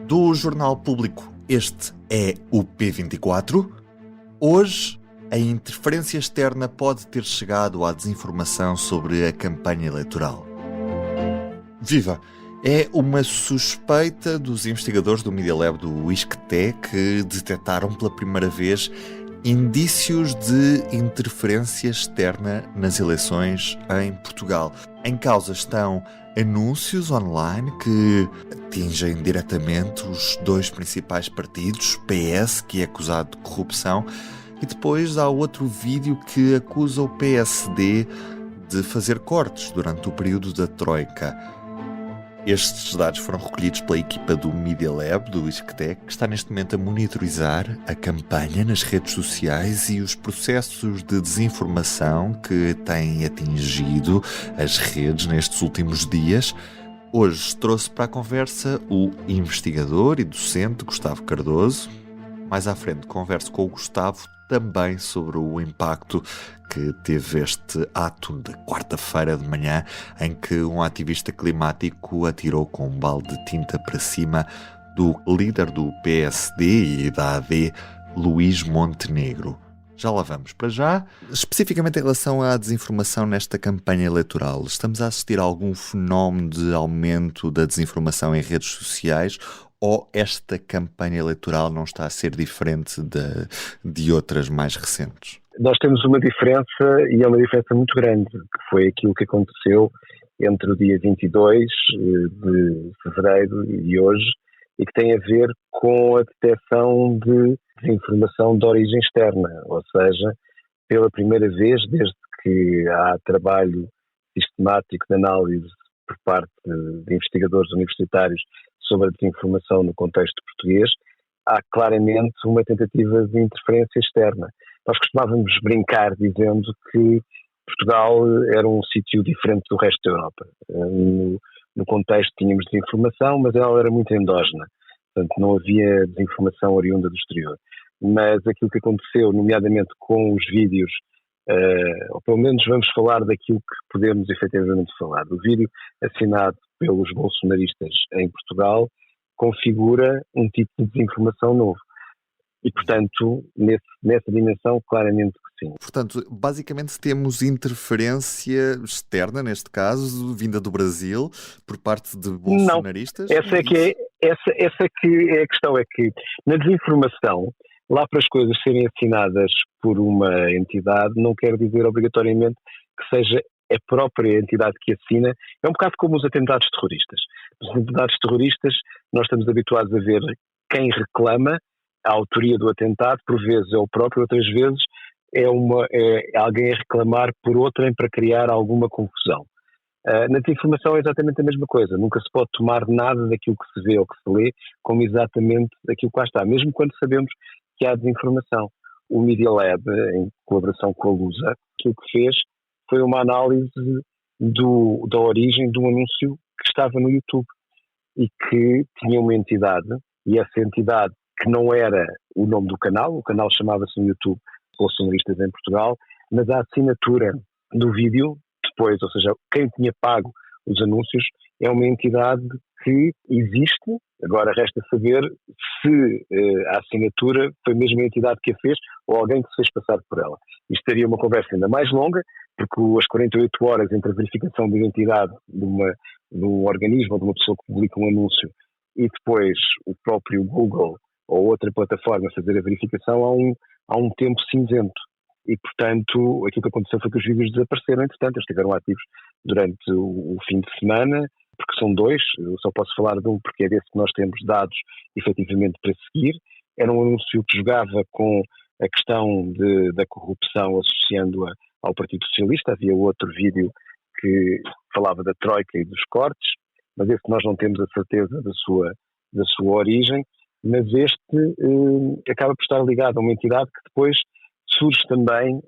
Do Jornal Público, este é o P24. Hoje, a interferência externa pode ter chegado à desinformação sobre a campanha eleitoral. Viva! É uma suspeita dos investigadores do Media Lab do ISCTE que detectaram pela primeira vez indícios de interferência externa nas eleições em Portugal. Em causa estão anúncios online que atingem diretamente os dois principais partidos, PS, que é acusado de corrupção, e depois há outro vídeo que acusa o PSD de fazer cortes durante o período da Troika. Estes dados foram recolhidos pela equipa do Media Lab, do ISCTE, que está neste momento a monitorizar a campanha nas redes sociais e os processos de desinformação que têm atingido as redes nestes últimos dias. Hoje trouxe para a conversa o investigador e docente Gustavo Cardoso. Mais à frente converso com o Gustavo também sobre o impacto que teve este ato de quarta-feira de manhã em que um ativista climático atirou com um balde de tinta para cima do líder do PSD e da AD, Luís Montenegro. Já lá vamos. Para já, especificamente em relação à desinformação nesta campanha eleitoral, estamos a assistir a algum fenómeno de aumento da desinformação em redes sociais ou esta campanha eleitoral não está a ser diferente de outras mais recentes? Nós temos uma diferença, e é uma diferença muito grande, que foi aquilo que aconteceu entre o dia 22 de fevereiro e hoje, e que tem a ver com a detecção de desinformação de origem externa, ou seja, pela primeira vez, desde que há trabalho sistemático de análise por parte de investigadores universitários sobre a desinformação no contexto português, há claramente uma tentativa de interferência externa. Nós costumávamos brincar dizendo que Portugal era um sítio diferente do resto da Europa. No contexto tínhamos desinformação, mas ela era muito endógena. Portanto, não havia desinformação oriunda do exterior. Mas aquilo que aconteceu, nomeadamente com os vídeos, ou pelo menos vamos falar daquilo que podemos efetivamente falar. O vídeo assinado pelos bolsonaristas em Portugal configura um tipo de desinformação novo. E, portanto, nessa dimensão, claramente que sim. Portanto, basicamente temos interferência externa, neste caso, vinda do Brasil, por parte de bolsonaristas? Não, essa é que é a questão, é que na desinformação, lá para as coisas serem assinadas por uma entidade, não quer dizer obrigatoriamente que seja a própria entidade que assina. É um bocado como os atentados terroristas. Os atentados terroristas, nós estamos habituados a ver quem reclama a autoria do atentado, por vezes é o próprio, outras vezes é alguém a reclamar por outrem para criar alguma confusão. Na desinformação é exatamente a mesma coisa, nunca se pode tomar nada daquilo que se vê ou que se lê como exatamente aquilo que lá está, mesmo quando sabemos que há desinformação. O Media Lab, em colaboração com a Lusa, aquilo que fez foi uma análise da origem de um anúncio que estava no YouTube e que tinha uma entidade, e essa entidade que não era o nome do canal, o canal chamava-se no YouTube Bolsonaristas em Portugal, mas a assinatura do vídeo, depois, ou seja, quem tinha pago os anúncios, é uma entidade que existe. Agora resta saber se a assinatura foi mesmo a entidade que a fez ou alguém que se fez passar por ela. Isto teria uma conversa ainda mais longa, porque as 48 horas entre a verificação de identidade de um organismo ou de uma pessoa que publica um anúncio e depois o próprio Google ou outra plataforma fazer a verificação, há um tempo cinzento. E, portanto, aquilo que aconteceu foi que os vídeos desapareceram, entretanto, eles estiveram ativos durante o fim de semana, porque são dois, eu só posso falar de um porque é desse que nós temos dados efetivamente para seguir. Era um anúncio que jogava com a questão da corrupção associando-a ao Partido Socialista. Havia outro vídeo que falava da Troika e dos cortes, mas esse nós não temos a certeza da sua origem, mas este acaba por estar ligado a uma entidade que depois surge também,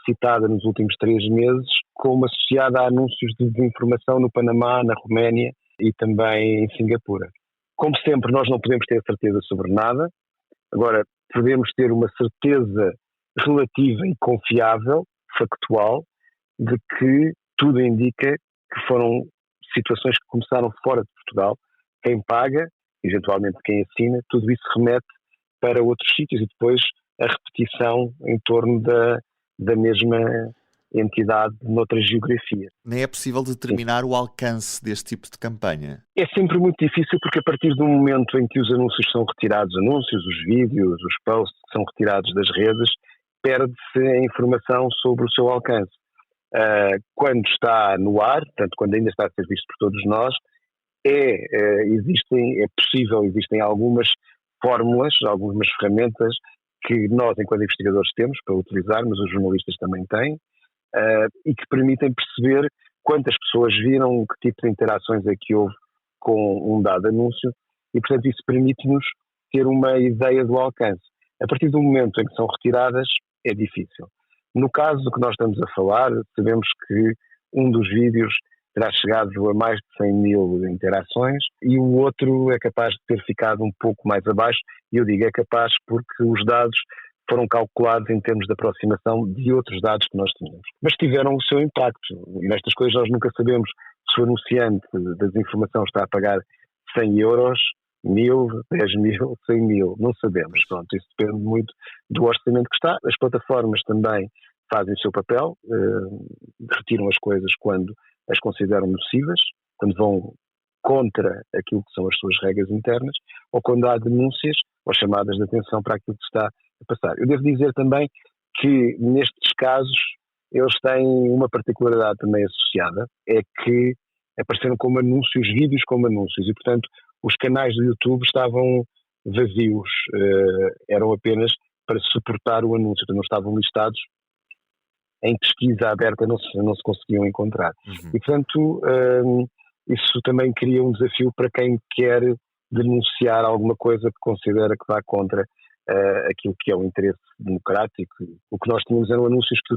citada nos últimos 3 meses, como associada a anúncios de desinformação no Panamá, na Roménia e também em Singapura. Como sempre, nós não podemos ter certeza sobre nada. Agora, podemos ter uma certeza relativa e confiável, factual, de que tudo indica que foram situações que começaram fora de Portugal. Quem paga eventualmente quem assina, tudo isso remete para outros sítios e depois a repetição em torno da mesma entidade noutra geografia. Nem é possível determinar o alcance deste tipo de campanha? É sempre muito difícil porque a partir do momento em que os anúncios são retirados, os vídeos, os posts são retirados das redes, perde-se a informação sobre o seu alcance. Quando está no ar, portanto, quando ainda está a ser visto por todos nós, existem algumas fórmulas, algumas ferramentas que nós, enquanto investigadores, temos para utilizar, mas os jornalistas também têm, e que permitem perceber quantas pessoas viram, que tipo de interações é que houve com um dado anúncio, e portanto isso permite-nos ter uma ideia do alcance. A partir do momento em que são retiradas, é difícil. No caso do que nós estamos a falar, sabemos que um dos vídeos terá chegado a mais de 100 mil interações e o outro é capaz de ter ficado um pouco mais abaixo, e eu digo é capaz porque os dados foram calculados em termos de aproximação de outros dados que nós tínhamos. Mas tiveram o seu impacto, e nestas coisas nós nunca sabemos se o anunciante da desinformação está a pagar 100 euros, 1000, 10 mil, 100 mil, não sabemos. Pronto, isso depende muito do orçamento que está. As plataformas também fazem o seu papel, retiram as coisas quando as consideram nocivas, quando vão contra aquilo que são as suas regras internas, ou quando há denúncias ou chamadas de atenção para aquilo que está a passar. Eu devo dizer também que nestes casos eles têm uma particularidade também associada, é que apareceram como anúncios, vídeos como anúncios, e portanto os canais do YouTube estavam vazios, eram apenas para suportar o anúncio, não estavam listados em pesquisa aberta, não se conseguiam encontrar. Uhum. E portanto isso também cria um desafio para quem quer denunciar alguma coisa que considera que vá contra aquilo que é o interesse democrático. O que nós tínhamos eram anúncios que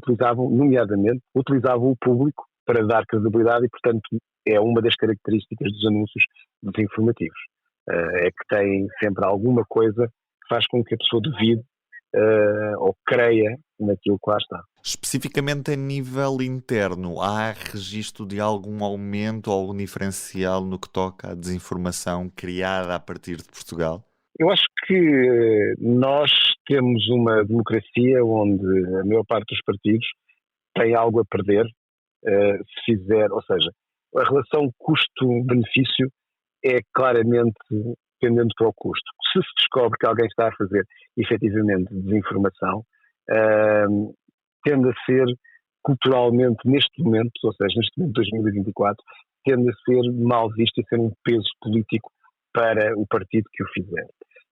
nomeadamente, utilizavam o público para dar credibilidade e, portanto, é uma das características dos anúncios desinformativos. É que tem sempre alguma coisa que faz com que a pessoa duvide ou creia naquilo que lá está. Especificamente a nível interno, há registro de algum aumento ou algum diferencial no que toca à desinformação criada a partir de Portugal? Eu acho que nós temos uma democracia onde a maior parte dos partidos tem algo a perder se fizer, ou seja, a relação custo-benefício é claramente dependente para o custo. Se descobre que alguém está a fazer efetivamente desinformação, tende a ser culturalmente neste momento, ou seja, neste momento de 2024, tende a ser mal visto e a ser um peso político para o partido que o fizer.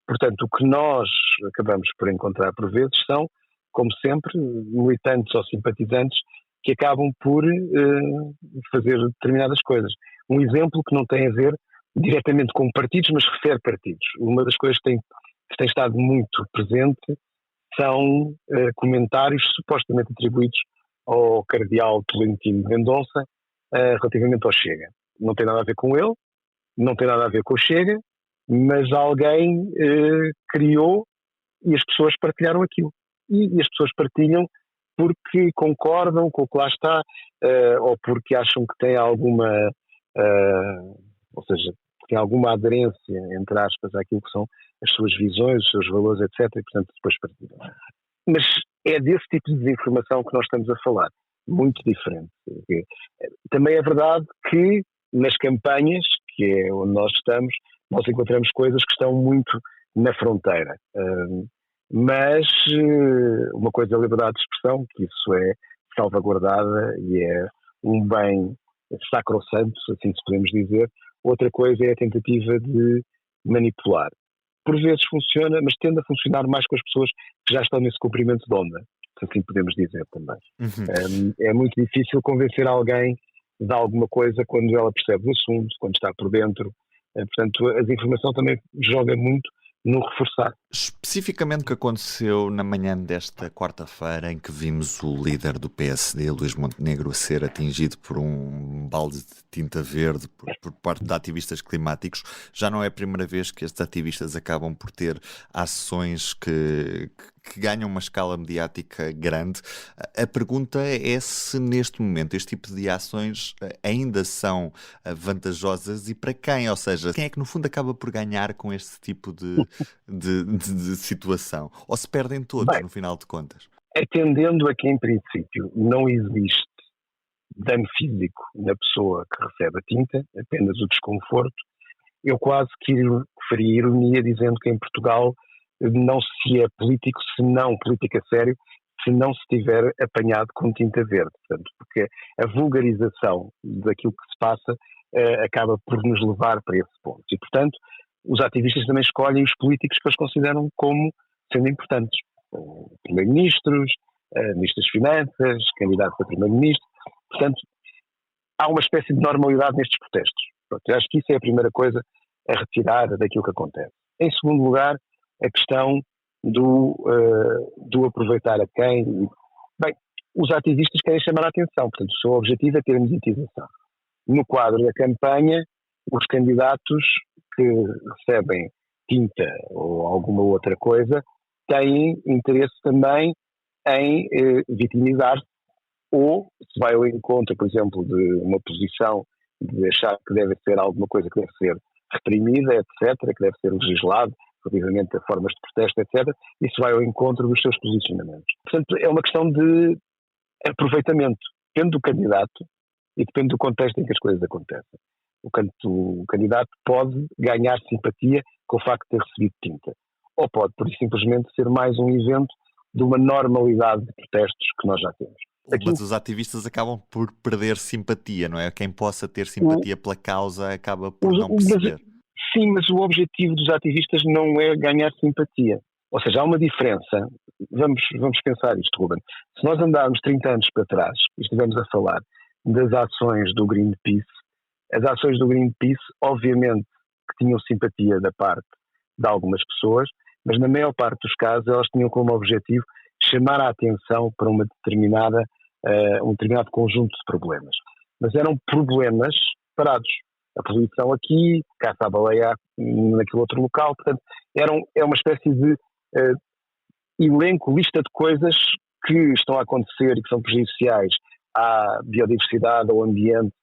Portanto, o que nós acabamos por encontrar por vezes são, como sempre, militantes ou simpatizantes que acabam por fazer determinadas coisas. Um exemplo que não tem a ver diretamente com partidos, mas refere partidos. Uma das coisas que tem estado muito presente são comentários supostamente atribuídos ao cardeal Tolentino Mendonça relativamente ao Chega. Não tem nada a ver com ele, não tem nada a ver com o Chega, mas alguém criou e as pessoas partilharam aquilo. E as pessoas partilham porque concordam com o que lá está, ou porque acham que tem alguma, ou seja, tem alguma aderência, entre aspas, àquilo que são as suas visões, os seus valores, etc. E, portanto, depois partilham. Mas é desse tipo de desinformação que nós estamos a falar. Muito diferente. Também é verdade que nas campanhas, que é onde nós estamos, nós encontramos coisas que estão muito na fronteira. Mas uma coisa é a liberdade de expressão, que isso é salvaguardada e é um bem sacrossanto, assim se podemos dizer. Outra coisa é a tentativa de manipular. Por vezes funciona, mas tende a funcionar mais com as pessoas que já estão nesse comprimento de onda, se assim podemos dizer também. Uhum. É muito difícil convencer alguém de alguma coisa quando ela percebe o assunto, quando está por dentro. Portanto, a desinformação também joga muito no reforçar. Especificamente o que aconteceu na manhã desta quarta-feira, em que vimos o líder do PSD, Luís Montenegro, a ser atingido por um balde de tinta verde por parte de ativistas climáticos, já não é a primeira vez que estes ativistas acabam por ter ações que que ganham uma escala mediática grande. A pergunta é se neste momento este tipo de ações ainda são vantajosas e para quem? Ou seja, quem é que no fundo acaba por ganhar com este tipo de situação? Ou se perdem todos Bem, no final de contas? atendendo a que, em princípio, não existe dano físico na pessoa que recebe a tinta, apenas o desconforto, eu quase que faria ironia dizendo que em Portugal não se é político, se não político a sério, se não se tiver apanhado com tinta verde. Portanto, porque a vulgarização daquilo que se passa acaba por nos levar para esse ponto. E, portanto, os ativistas também escolhem os políticos que eles consideram como sendo importantes. Primeiro-ministros, ministros das Finanças, candidatos a primeiro-ministro. Portanto, há uma espécie de normalidade nestes protestos. Pronto, eu acho que isso é a primeira coisa a retirar daquilo que acontece. Em segundo lugar, a questão do aproveitar a quem. Bem, os ativistas querem chamar a atenção, portanto, o seu objetivo é ter a mediatização. No quadro da campanha, os candidatos que recebem tinta ou alguma outra coisa têm interesse também em vitimizar-se, ou se vai ao encontro, por exemplo, de uma posição de achar que deve ser alguma coisa que deve ser reprimida, etc., que deve ser legislado relativamente a formas de protesto, etc., isso vai ao encontro dos seus posicionamentos. Portanto, é uma questão de aproveitamento. Depende do candidato e depende do contexto em que as coisas acontecem. O candidato pode ganhar simpatia com o facto de ter recebido tinta. Ou pode, por simplesmente, ser mais um evento de uma normalidade de protestos que nós já temos. Mas os ativistas acabam por perder simpatia, não é? Quem possa ter simpatia pela causa acaba por não perceber. Sim, mas o objetivo dos ativistas não é ganhar simpatia. Ou seja, há uma diferença. Vamos pensar isto, Ruben. Se nós andarmos 30 anos para trás e estivermos a falar das ações do Greenpeace, as ações do Greenpeace, obviamente, que tinham simpatia da parte de algumas pessoas, mas na maior parte dos casos elas tinham como objetivo chamar a atenção para um determinado conjunto de problemas. Mas eram problemas parados. A poluição aqui, caça à baleia naquele outro local, portanto, é uma espécie de elenco, lista de coisas que estão a acontecer e que são prejudiciais à biodiversidade, ao ambiente,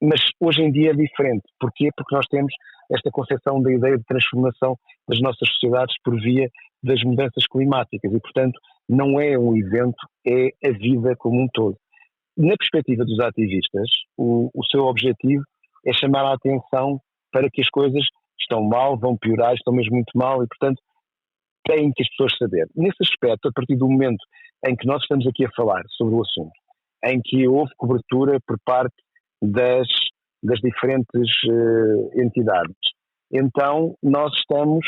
mas hoje em dia é diferente. Porquê? Porque nós temos esta concepção da ideia de transformação das nossas sociedades por via das mudanças climáticas e, portanto, não é um evento, é a vida como um todo. Na perspectiva dos ativistas, o seu objetivo é chamar a atenção para que as coisas estão mal, vão piorar, estão mesmo muito mal e, portanto, têm que as pessoas saber. Nesse aspecto, a partir do momento em que nós estamos aqui a falar sobre o assunto, em que houve cobertura por parte das diferentes entidades, então nós estamos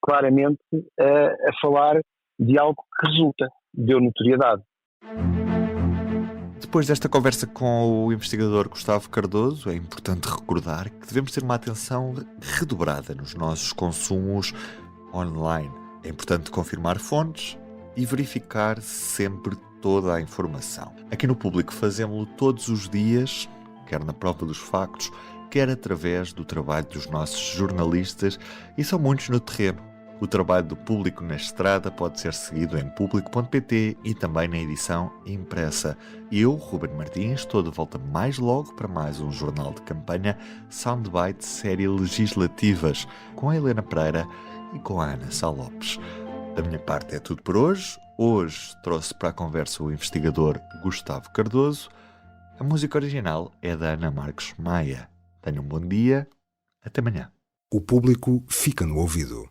claramente a falar de algo que resulta, deu notoriedade. Depois desta conversa com o investigador Gustavo Cardoso, é importante recordar que devemos ter uma atenção redobrada nos nossos consumos online. É importante confirmar fontes e verificar sempre toda a informação. Aqui no Público fazemos-lo todos os dias, quer na prova dos factos, quer através do trabalho dos nossos jornalistas, e são muitos no terreno. O trabalho do Público na estrada pode ser seguido em público.pt e também na edição impressa. Eu, Ruben Martins, estou de volta mais logo para mais um jornal de campanha Soundbite série Legislativas, com a Helena Pereira e com a Ana Sá Lopes. Da minha parte é tudo por hoje. Hoje trouxe para a conversa o investigador Gustavo Cardoso. A música original é da Ana Marcos Maia. Tenham um bom dia. Até amanhã. O Público fica no ouvido.